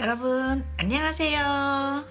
여러분 안녕하세요.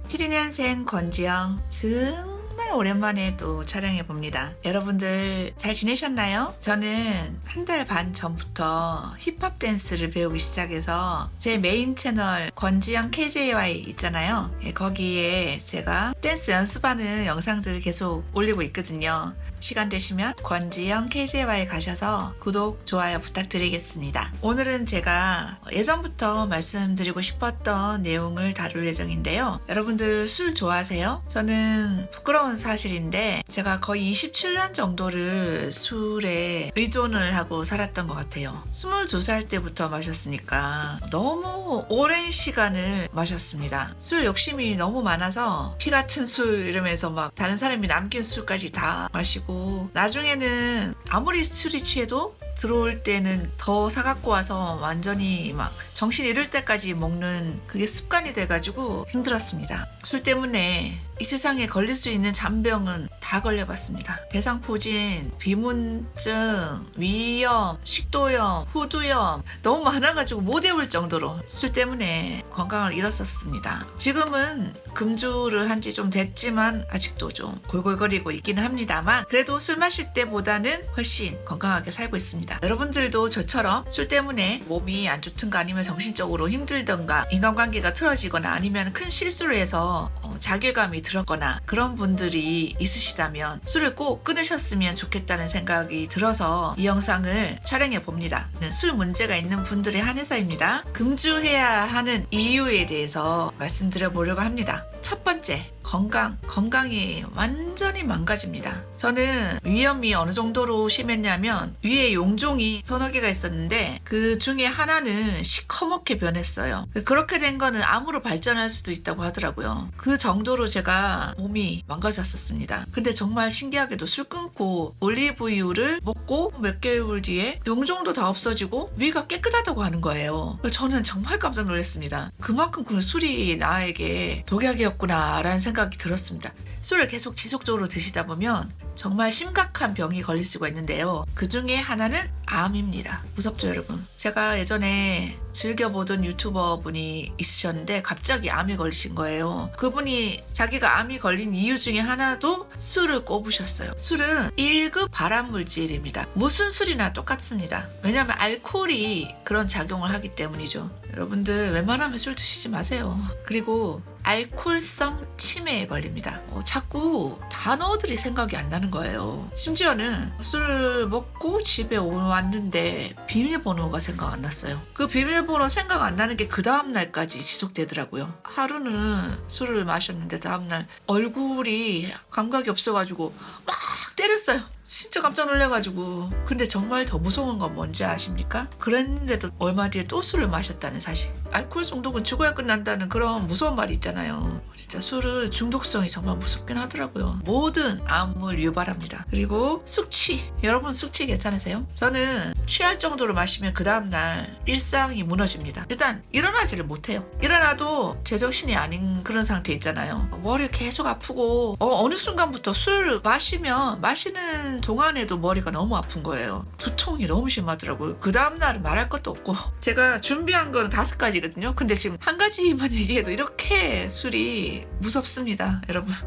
72년생 권지영 정말 오랜만에 또 촬영해 봅니다. 여러분들 잘 지내셨나요? 저는 한 달 반 전부터 힙합 댄스를 배우기 시작해서 제 메인 채널 권지영 KJY 있잖아요. 거기에 제가 댄스 연습하는 영상들을 계속 올리고 있거든요. 시간 되시면 권지영 KJY 가셔서 구독, 좋아요 부탁드리겠습니다. 오늘은 제가 예전부터 말씀드리고 싶었던 내용을 다룰 예정인데요. 여러분들 술 좋아하세요? 저는 부끄러운 사실인데 제가 거의 27년 정도를 술에 의존을 하고 살았던 것 같아요. 22살 때부터 마셨으니까 너무 오랜 시간을 마셨습니다. 술 욕심이 너무 많아서 피 같은 술 이러면서 막 다른 사람이 남긴 술까지 다 마시고, 나중에는 아무리 술이 취해도 들어올 때는 더 사갖고 와서 완전히 막 정신 잃을 때까지 먹는 그게 습관이 돼가지고 힘들었습니다. 술 때문에 이 세상에 걸릴 수 있는 잔병은 다 걸려봤습니다. 대상포진, 비문증, 위염, 식도염, 후두염 너무 많아가지고 못 외울 정도로 술 때문에 건강을 잃었었습니다. 지금은 금주를 한 지 좀 됐지만 아직도 좀 골골거리고 있긴 합니다만 그래도 술 마실 때보다는 훨씬 건강하게 살고 있습니다. 여러분들도 저처럼 술 때문에 몸이 안 좋든가 아니면 정신적으로 힘들든가 인간관계가 틀어지거나 아니면 큰 실수를 해서 자괴감이 들었거나 그런 분들이 있으시다면 술을 꼭 끊으셨으면 좋겠다는 생각이 들어서 이 영상을 촬영해 봅니다. 술 문제가 있는 분들에 한해서입니다. 금주해야 하는 이유에 대해서 말씀드려 보려고 합니다. 첫 번째, 건강이 완전히 망가집니다. 저는 위염이 어느 정도로 심했냐면 위에 용종이 서너 개가 있었는데 그 중에 하나는 시커멓게 변했어요. 그렇게 된 거는 암으로 발전할 수도 있다고 하더라고요. 그 정도로 제가 몸이 망가졌었습니다. 근데 정말 신기하게도 술 끊고 올리브유를 먹고 몇 개월 뒤에 용종도 다 없어지고 위가 깨끗하다고 하는 거예요. 저는 정말 깜짝 놀랐습니다. 그만큼 그 술이 나에게 독약이었구나 라는 생각이 들었습니다. 술을 계속 지속적으로 드시다 보면 정말 심각한 병이 걸릴 수가 있는데요. 그 중에 하나는 암입니다. 무섭죠, 여러분? 제가 예전에 즐겨보던 유튜버 분이 있으셨는데 갑자기 암에 걸리신 거예요. 그분이 자기가 암이 걸린 이유 중에 하나도 술을 꼽으셨어요. 술은 1급 발암물질입니다. 무슨 술이나 똑같습니다. 왜냐하면 알코올이 그런 작용을 하기 때문이죠. 여러분들 웬만하면 술 드시지 마세요. 그리고 알코올성 치매에 걸립니다. 자꾸 단어들이 생각이 안 나는 거예요. 심지어는 술 먹고 집에 왔는데 비밀번호가 생각 안 났어요. 그 비밀번호 생각 안 나는 게 그 다음날까지 지속되더라고요. 하루는 술을 마셨는데 다음날 얼굴이 감각이 없어가지고 막 때렸어요. 진짜 깜짝 놀래가지고. 근데 정말 더 무서운 건 뭔지 아십니까? 그랬는데도 얼마 뒤에 또 술을 마셨다는 사실. 알코올 중독은 죽어야 끝난다는 그런 무서운 말이 있잖아요. 진짜 술은 중독성이 정말 무섭긴 하더라고요. 모든 암을 유발합니다. 그리고 숙취. 여러분 숙취 괜찮으세요? 저는 취할 정도로 마시면 그 다음날 일상이 무너집니다. 일단 일어나지를 못해요. 일어나도 제정신이 아닌 그런 상태 있잖아요. 머리 계속 아프고 어느 순간부터 술 마시는 동안에도 머리가 너무 아픈 거예요. 두통이 너무 심하더라고요. 그 다음날은 말할 것도 없고 제가 준비한 거는 5가지거든요. 근데 지금 한 가지만 얘기해도 이렇게 술이 무섭습니다.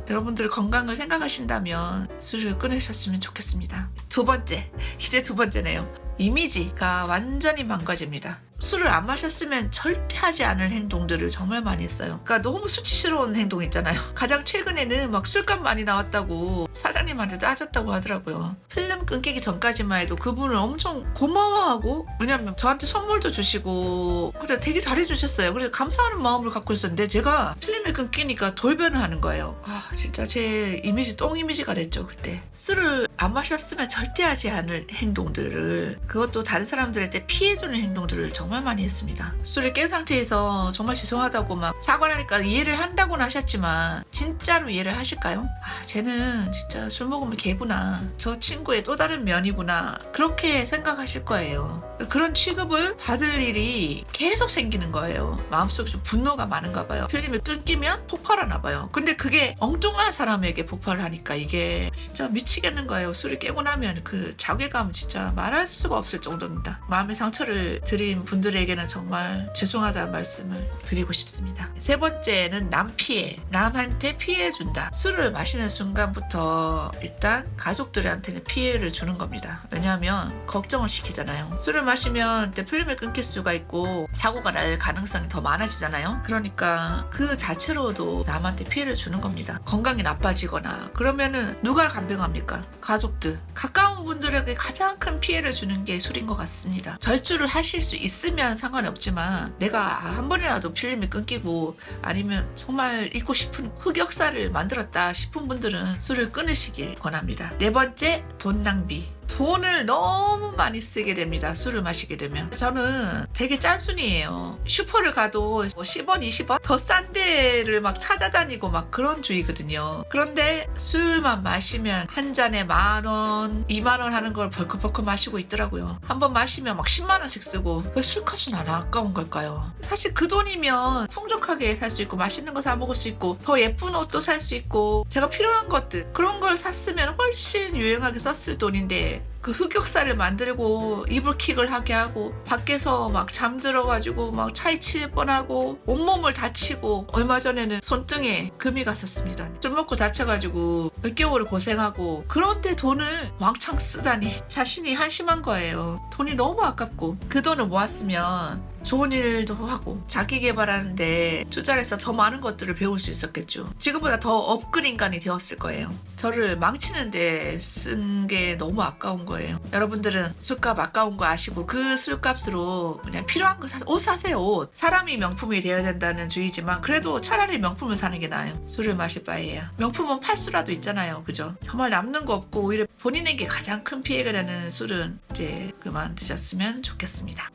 여러분들 건강을 생각하신다면 술을 끊으셨으면 좋겠습니다. 두 번째네요. 이미지가 완전히 망가집니다. 술을 안 마셨으면 절대 하지 않을 행동들을 정말 많이 했어요. 그러니까 너무 수치스러운 행동 있잖아요. 가장 최근에는 막 술값 많이 나왔다고 사장님한테 따졌다고 하더라고요. 필름 끊기기 전까지만 해도 그분을 엄청 고마워하고, 왜냐면 저한테 선물도 주시고 그래 되게 잘해주셨어요. 그래서 감사하는 마음을 갖고 있었는데 제가 필름이 끊기니까 돌변을 하는 거예요. 진짜 제 이미지 똥 이미지가 됐죠. 그때 술을 안 마셨으면 절대 하지 않을 행동들을, 그것도 다른 사람들한테 피해주는 행동들을 정말 많이 했습니다. 술을 깬 상태에서 정말 죄송하다고 막 사과를 하니까 이해를 한다고는 하셨지만 진짜로 이해를 하실까요? 쟤는 진짜 술 먹으면 개구나, 저 친구의 또 다른 면이구나, 그렇게 생각하실 거예요. 그런 취급을 받을 일이 계속 생기는 거예요. 마음속에 좀 분노가 많은가 봐요. 필름이 끊기면 폭발하나 봐요. 근데 그게 엉뚱한 사람에게 폭발을 하니까 이게 진짜 미치겠는 거예요. 술을 깨고 나면 그 자괴감 진짜 말할 수가 없을 정도입니다. 마음의 상처를 드린 분들에게는 정말 죄송하다는 말씀을 꼭 드리고 싶습니다. 세 번째는 남 피해. 남한테 피해 준다. 술을 마시는 순간부터 일단 가족들한테는 피해를 주는 겁니다. 왜냐하면 걱정을 시키잖아요. 술을 마시면 필름이 끊길 수가 있고 사고가 날 가능성이 더 많아지잖아요. 그러니까 그 자체로도 남한테 피해를 주는 겁니다. 건강이 나빠지거나 그러면은 누가 간병합니까? 가족들. 가까운 분들에게 가장 큰 피해를 주는 게 술인 것 같습니다. 절주를 하실 수 있으면 상관이 없지만 내가 한 번이라도 필름이 끊기고 아니면 정말 잊고 싶은 흑역사를 만들었다 싶은 분들은 술을 끊으시길 권합니다. 네 번째, 돈 낭비. 돈을 너무 많이 쓰게 됩니다. 술을 마시게 되면. 저는 되게 짠순이에요. 슈퍼를 가도 10원, 20원 더 싼 데를 막 찾아다니고 막 그런 주의거든요. 그런데 술만 마시면 한 잔에 10,000원, 20,000원 하는 걸 벌컥벌컥 마시고 있더라고요. 한 번 마시면 막 10만 원씩 쓰고 왜 술값은 안 아까운 걸까요? 사실 그 돈이면 풍족하게 살 수 있고 맛있는 거 사 먹을 수 있고 더 예쁜 옷도 살 수 있고 제가 필요한 것들 그런 걸 샀으면 훨씬 유용하게 썼을 돈인데 그 흑역사를 만들고 이불킥을 하게 하고 밖에서 막 잠들어가지고 막 차에 칠 뻔하고 온몸을 다치고 얼마 전에는 손등에 금이 갔었습니다. 술 먹고 다쳐가지고 몇 개월을 고생하고 그런데 돈을 왕창 쓰다니 자신이 한심한 거예요. 돈이 너무 아깝고 그 돈을 모았으면 좋은 일도 하고 자기 개발하는데 투자를 해서 더 많은 것들을 배울 수 있었겠죠. 지금보다 더 업글 인간이 되었을 거예요. 저를 망치는데 쓴 게 너무 아까운 거예요. 여러분들은 술값 아까운 거 아시고 그 술값으로 그냥 필요한 거 사세요. 옷 사세요. 옷. 사람이 명품이 되어야 된다는 주의지만 그래도 차라리 명품을 사는 게 나아요. 술을 마실 바에야. 명품은 팔 수라도 있잖아요. 그죠? 정말 남는 거 없고 오히려 본인에게 가장 큰 피해가 되는 술은 이제 그만 드셨으면 좋겠습니다.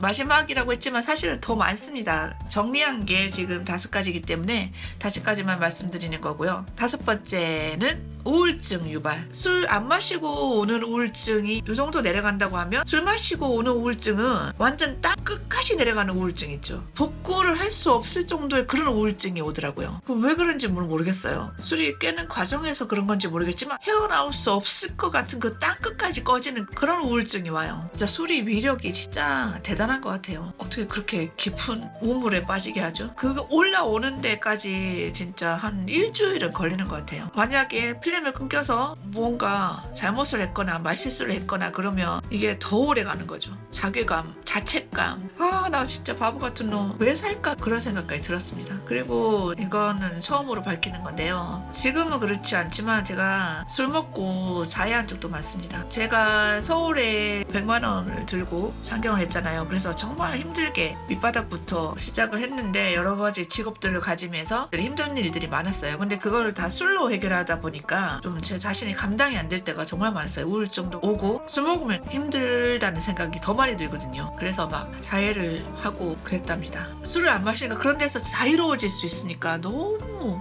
마지막이라고 했지만 사실은 더 많습니다. 정리한 게 지금 5가지이기 때문에 5가지만 말씀드리는 거고요. 5번째는 우울증 유발. 술 안 마시고 오는 우울증이 이 정도 내려간다고 하면 술 마시고 오는 우울증은 완전 딱 끝까지 내려가는 우울증 있죠. 복구를 할 수 없을 정도의 그런 우울증이 오더라고요. 그럼 왜 그런지 모르겠어요. 술이 깨는 과정에서 그런 건지 모르겠지만 헤어나올 수 없을 것 같은 그 땅 끝까지 꺼지는 그런 우울증이 와요. 진짜 술이 위력이 진짜 대단한 것 같아요. 어떻게 그렇게 깊은 우물에 빠지게 하죠? 그거 올라오는 데까지 진짜 한 일주일은 걸리는 것 같아요. 만약에 필름을 끊겨서 뭔가 잘못을 했거나 말실수를 했거나 그러면 이게 더 오래 가는 거죠. 자괴감, 자책감. 나 진짜 바보 같은 놈 왜 살까 그런 생각까지 들었습니다. 그리고 이거는 처음으로 밝히는 건데요. 지금은 그렇지 않지만 제가 술 먹고 자해한 적도 많습니다. 제가 서울에 100만 원을 들고 상경을 했잖아요. 그래서 정말 힘들게 밑바닥부터 시작을 했는데 여러 가지 직업들을 가지면서 힘든 일들이 많았어요. 근데 그걸 다 술로 해결하다 보니까 좀 제 자신이 감당이 안 될 때가 정말 많았어요. 우울증도 오고 술 먹으면 힘들다는 생각이 더 많이 들거든요. 그래서 막 자해를 하고 그랬답니다. 술을 안 마시니까 그런 데서 자유로워질 수 있으니까 너무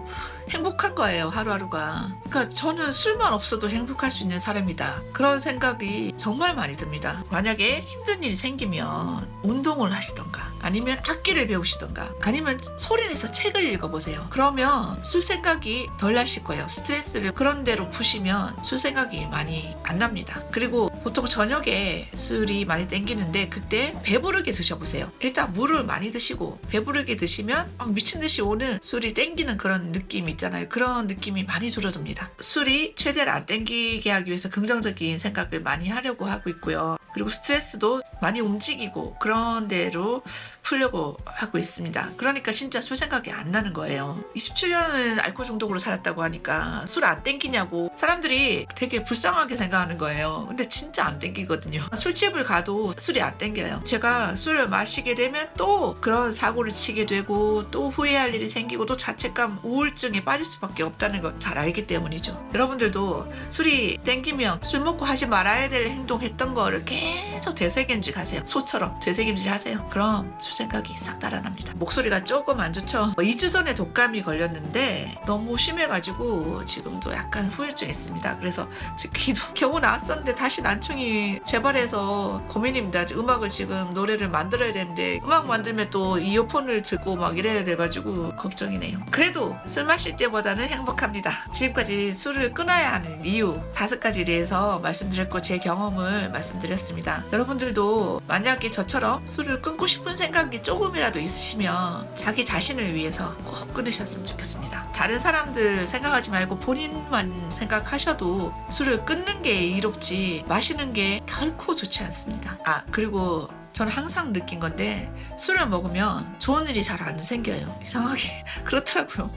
행복한 거예요. 하루하루가. 그러니까 저는 술만 없어도 행복할 수 있는 사람이다. 그런 생각이 정말 많이 듭니다. 만약에 힘든 일이 생기면 운동을 하시던가 아니면 악기를 배우시던가 아니면 소리내서 책을 읽어보세요. 그러면 술 생각이 덜 나실 거예요. 스트레스를 그런 데로 푸시면 술 생각이 많이 안 납니다. 그리고 보통 저녁에 술이 많이 땡기는데 그때 배부르게 드셔보세요. 일단 물을 많이 드시고 배부르게 드시면 막 미친 듯이 오는 술이 땡기는 그런 느낌이 있잖아요. 그런 느낌이 많이 줄어듭니다. 술이 최대한 안 땡기게 하기 위해서 긍정적인 생각을 많이 하려고 하고 있고요. 그리고 스트레스도 많이 움직이고 그런 데로 풀려고 하고 있습니다. 그러니까 진짜 술 생각이 안 나는 거예요. 27년을 알코올 중독으로 살았다고 하니까 술 안 땡기냐고 사람들이 되게 불쌍하게 생각하는 거예요. 근데 진짜 안 땡기거든요. 술집을 가도 술이 안 땡겨요. 제가 술을 마시게 되면 또 그런 사고를 치게 되고 또 후회할 일이 생기고 또 자책감, 우울증에 빠질 수밖에 없다는 걸 잘 알기 때문이죠. 여러분들도 술이 땡기면 술 먹고 하지 말아야 될 행동했던 거를 계속 되새김질 하세요. 소처럼 되새김질 하세요. 그럼 술 생각이 싹 달아납니다. 목소리가 조금 안 좋죠. 2주 전에 독감이 걸렸는데 너무 심해가지고 지금도 약간 후유증이 있습니다. 그래서 귀도 겨우 나왔었는데 다시 난청이 재발해서 고민입니다. 음악을 지금 노래를 만들어야 되는데 음악 만들면 또 이어폰을 듣고 막 이래야 돼가지고 걱정이네요. 그래도 술 마실 때보다는 행복합니다. 지금까지 술을 끊어야 하는 이유 5가지에 대해서 말씀드렸고 제 경험을 말씀드렸습니다. 좋겠습니다. 여러분들도 만약에 저처럼 술을 끊고 싶은 생각이 조금이라도 있으시면 자기 자신을 위해서 꼭 끊으셨으면 좋겠습니다. 다른 사람들 생각하지 말고 본인만 생각하셔도 술을 끊는 게 이롭지 마시는 게 결코 좋지 않습니다. 그리고 저는 항상 느낀 건데 술을 먹으면 좋은 일이 잘 안 생겨요. 이상하게 그렇더라고요.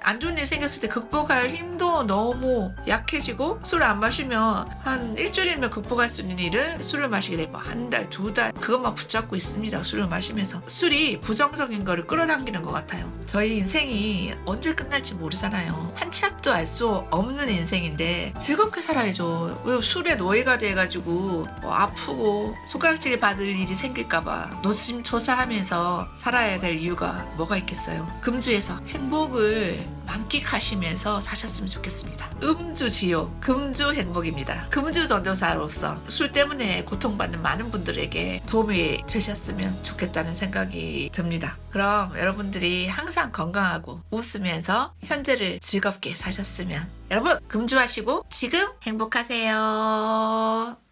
안 좋은 일 생겼을 때 극복할 힘도 너무 약해지고 술을 안 마시면 한 일주일이면 극복할 수 있는 일을 술을 마시게 되면 한 달, 두 달 그것만 붙잡고 있습니다. 술을 마시면서 술이 부정적인 거를 끌어당기는 것 같아요. 저희 인생이 언제 끝날지 모르잖아요. 한 치 앞도 알 수 없는 인생인데 즐겁게 살아야죠. 왜 술에 노예가 돼가지고 아프고 손가락질 받을 일이 생길까봐 노심초사하면서 살아야 될 이유가 뭐가 있겠어요. 금주에서 행복을 만끽하시면서 사셨으면 좋겠습니다. 음주지옥, 금주 행복입니다. 금주 전도사로서 술 때문에 고통받는 많은 분들에게 도움이 되셨으면 좋겠다는 생각이 듭니다. 그럼 여러분들이 항상 건강하고 웃으면서 현재를 즐겁게 사셨으면 여러분 금주하시고 지금 행복하세요.